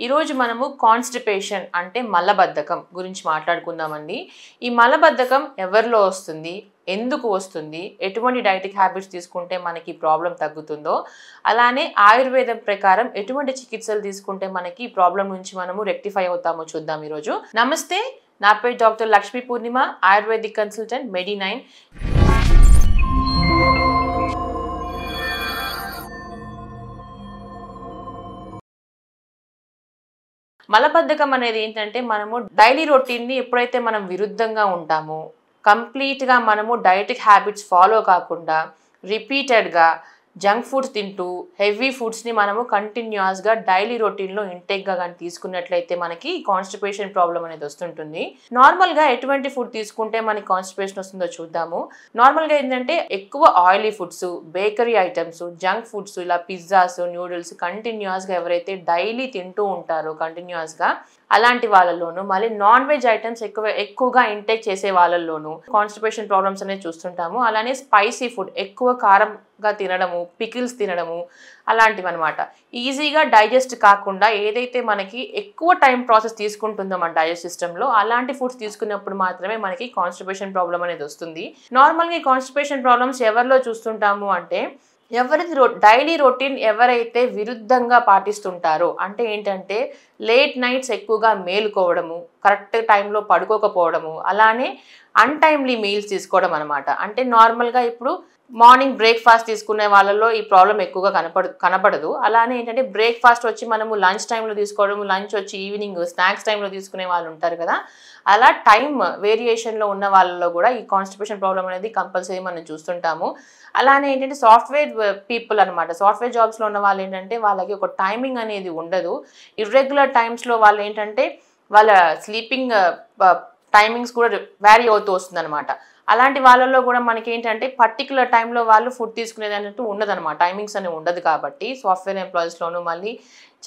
ఈరోజు మనము కాన్స్టిపేషన్ అంటే మలబద్ధకం గురించి మాట్లాడుకుందామండి. ఈ మలబద్ధకం ఎవరిలో వస్తుంది, ఎందుకు వస్తుంది, ఎటువంటి డైటిక్ హ్యాబిట్స్ తీసుకుంటే మనకి ప్రాబ్లం తగ్గుతుందో, అలానే ఆయుర్వేదం ప్రకారం ఎటువంటి చికిత్సలు తీసుకుంటే మనకి ఈ ప్రాబ్లం నుంచి మనము రెక్టిఫై అవుతామో చూద్దాం ఈరోజు. నమస్తే, నా పేరు డాక్టర్ లక్ష్మీ పూర్ణిమ, ఆయుర్వేదిక్ కన్సల్టెంట్ మెడి9. మలబద్ధకం అనేది ఏంటంటే మనము డైలీ రొటీన్ని ఎప్పుడైతే మనం విరుద్ధంగా ఉంటామో, కంప్లీట్గా మనము డైటిక్ హ్యాబిట్స్ ఫాలో కాకుండా రిపీటెడ్గా జంక్ ఫుడ్స్ తింటూ హెవీ ఫుడ్స్ని మనము కంటిన్యూస్గా డైలీ రొటీన్లో ఇంటేక్గా కానీ తీసుకున్నట్లయితే మనకి కాన్స్టిపేషన్ ప్రాబ్లం అనేది వస్తుంటుంది. నార్మల్గా ఎటువంటి ఫుడ్ తీసుకుంటే మనకి కాన్స్టిపేషన్ వస్తుందో చూద్దాము. నార్మల్గా ఏంటంటే ఎక్కువ oily foods, bakery items, junk foods, ఇలా పిజ్జాస్, న్యూడిల్స్ కంటిన్యూస్గా ఎవరైతే డైలీ తింటూ ఉంటారో కంటిన్యూస్గా, అలాంటి వాళ్ళలోనూ, మళ్ళీ నాన్ వెజ్ ఐటమ్స్ ఎక్కువగా ఇంటేక్ చేసే వాళ్ళలోనూ కాన్స్టిపేషన్ ప్రాబ్లమ్స్ అనేది చూస్తుంటాము. అలానే స్పైసీ ఫుడ్, ఎక్కువ కారంగా తినడము, పికిల్స్ తినడము, అలాంటివి అనమాట. ఈజీగా డైజెస్ట్ కాకుండా ఏదైతే మనకి ఎక్కువ టైం ప్రాసెస్ తీసుకుంటుందో మన డైజెస్ట్ సిస్టంలో, అలాంటి ఫుడ్స్ తీసుకున్నప్పుడు మాత్రమే మనకి కాన్స్టిపేషన్ ప్రాబ్లం అనేది వస్తుంది. నార్మల్గా ఈ కాన్స్టిపేషన్ ప్రాబ్లమ్స్ ఎవరిలో చూస్తుంటాము అంటే, ఎవరిది డైలీ రొటీన్ ఎవరైతే విరుద్ధంగా పాటిస్తుంటారో, అంటే ఏంటంటే లేట్ నైట్స్ ఎక్కువగా మేలుకోవడము, కరెక్ట్ టైంలో పడుకోకపోవడము, అలానే అన్టైమ్లీ మీల్స్ తీసుకోవడం అనమాట. అంటే నార్మల్గా ఇప్పుడు మార్నింగ్ బ్రేక్ఫాస్ట్ తీసుకునే వాళ్ళలో ఈ ప్రాబ్లం ఎక్కువగా కనపడదు. అలానే ఏంటంటే బ్రేక్ఫాస్ట్ వచ్చి మనము లంచ్ టైంలో తీసుకోవడం, లంచ్ వచ్చి ఈవినింగ్ స్నాక్స్ టైంలో తీసుకునే వాళ్ళు ఉంటారు కదా, అలా టైం వేరియేషన్లో ఉన్న వాళ్ళలో కూడా ఈ కాన్స్టిపేషన్ ప్రాబ్లం అనేది కంపల్సరీ మనం చూస్తుంటాము. అలానే ఏంటంటే సాఫ్ట్వేర్ పీపుల్ అనమాట, సాఫ్ట్వేర్ జాబ్స్లో ఉన్న వాళ్ళు ఏంటంటే వాళ్ళకి ఒక టైమింగ్ అనేది ఉండదు. ఇర్రెగ్యులర్ టైమ్స్లో వాళ్ళు ఏంటంటే వాళ్ళ స్లీపింగ్ టైమింగ్స్ కూడా వ్యారీ అవుతూ వస్తుంది అనమాట. అలాంటి వాళ్ళల్లో కూడా మనకి ఏంటంటే పర్టికులర్ టైంలో వాళ్ళు ఫుడ్ తీసుకునేది అన్నట్టు ఉండదన్నమాట, టైమింగ్స్ అనేవి ఉండదు. కాబట్టి సాఫ్ట్వేర్ ఎంప్లాయీస్లోనూ మళ్ళీ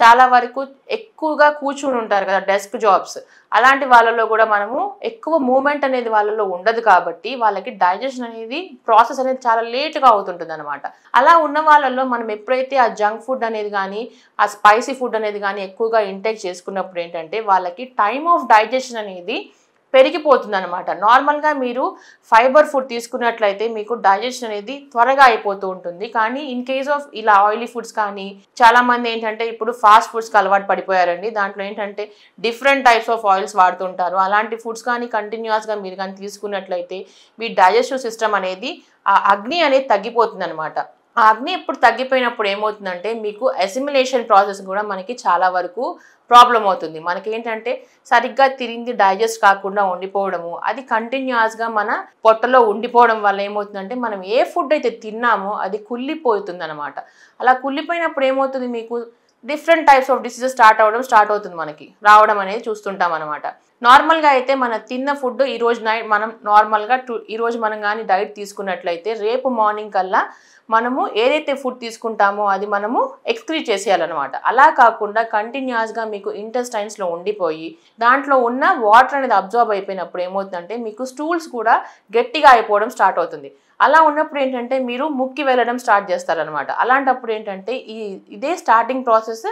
చాలా వరకు ఎక్కువగా కూర్చుని ఉంటారు కదా, డెస్క్ జాబ్స్, అలాంటి వాళ్ళలో కూడా మనము ఎక్కువ మూమెంట్ అనేది వాళ్ళలో ఉండదు. కాబట్టి వాళ్ళకి డైజెషన్ అనేది ప్రాసెస్ అనేది చాలా లేట్గా అవుతుంటుంది అనమాట. అలా ఉన్న వాళ్ళలో మనం ఎప్పుడైతే ఆ జంక్ ఫుడ్ అనేది కానీ, ఆ స్పైసీ ఫుడ్ అనేది కానీ ఎక్కువగా ఇంటేక్ చేసుకున్నప్పుడు ఏంటంటే వాళ్ళకి టైమ్ ఆఫ్ డైజెషన్ అనేది పెరిగిపోతుంది అనమాట. నార్మల్గా మీరు ఫైబర్ ఫుడ్ తీసుకున్నట్లయితే మీకు డైజెషన్ అనేది త్వరగా అయిపోతూ ఉంటుంది. కానీ ఇన్ కేస్ ఆఫ్ ఇలా ఆయిలీ ఫుడ్స్ కానీ, చాలామంది ఏంటంటే ఇప్పుడు ఫాస్ట్ ఫుడ్స్కి అలవాటు పడిపోయారండి. దాంట్లో ఏంటంటే డిఫరెంట్ టైప్స్ ఆఫ్ ఆయిల్స్ వాడుతుంటారు. అలాంటి ఫుడ్స్ కానీ కంటిన్యూస్గా మీరు కానీ తీసుకున్నట్లయితే మీ డైజెస్టివ్ సిస్టమ్ అనేది, ఆ అగ్ని అనేది తగ్గిపోతుంది అనమాట. ఆ అగ్ని ఎప్పుడు తగ్గిపోయినప్పుడు ఏమవుతుందంటే మీకు అసిమిలేషన్ ప్రాసెస్ కూడా మనకి చాలా వరకు ప్రాబ్లం అవుతుంది. మనకి ఏంటంటే సరిగ్గా తిరిగి డైజెస్ట్ కాకుండా ఉండిపోవడము, అది కంటిన్యూస్గా మన పొట్టలో ఉండిపోవడం వల్ల ఏమవుతుందంటే మనం ఏ ఫుడ్ అయితే తిన్నామో అది కుళ్ళిపోతుంది అనమాట. అలా కుళ్ళిపోయినప్పుడు ఏమవుతుంది, మీకు different types of diseases start అవుతుంది, మనకి రావడం అనేది చూస్తుంటాం అనమాట. నార్మల్గా అయితే మన తిన్న ఫుడ్ ఈరోజు నైట్ మనం నార్మల్గా ఈరోజు మనం కానీ డైట్ తీసుకున్నట్లయితే రేపు మార్నింగ్ కల్లా మనము ఏదైతే ఫుడ్ తీసుకుంటామో అది మనము ఎక్స్క్రీట్ చేసేయాలన్నమాట. అలా కాకుండా కంటిన్యూస్గా మీకు ఇంటెస్టైన్స్లో ఉండిపోయి దాంట్లో ఉన్న వాటర్ అనేది అబ్జార్బ్ అయిపోయినప్పుడు ఏమవుతుందంటే మీకు స్టూల్స్ కూడా గట్టిగా అయిపోవడం స్టార్ట్ అవుతుంది. అలా ఉన్నప్పుడు ఏంటంటే మీరు ముక్కి వెళ్ళడం స్టార్ట్ చేస్తారనమాట. అలాంటప్పుడు ఏంటంటే ఇదే స్టార్టింగ్ ప్రాసెస్,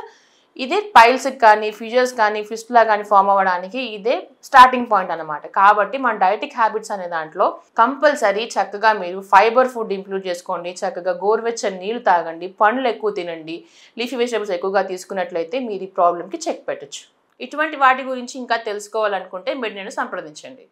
ఇదే పైల్స్కి కానీ, ఫిషర్స్ కానీ, ఫిస్టులా కానీ ఫామ్ అవ్వడానికి ఇదే స్టార్టింగ్ పాయింట్ అనమాట. కాబట్టి మన డైటిక్ హ్యాబిట్స్ అనే దాంట్లో కంపల్సరీ చక్కగా మీరు ఫైబర్ ఫుడ్ ఇంక్లూడ్ చేసుకోండి, చక్కగా గోరువెచ్చని నీళ్ళు తాగండి, పండ్లు ఎక్కువ తినండి, లీఫీ వెజిటబుల్స్ ఎక్కువగా తీసుకున్నట్లయితే మీరు ఈ ప్రాబ్లంకి చెక్ పెట్టచ్చు. ఇటువంటి వాటి గురించి ఇంకా తెలుసుకోవాలనుకుంటే మెడి9 సంప్రదించండి.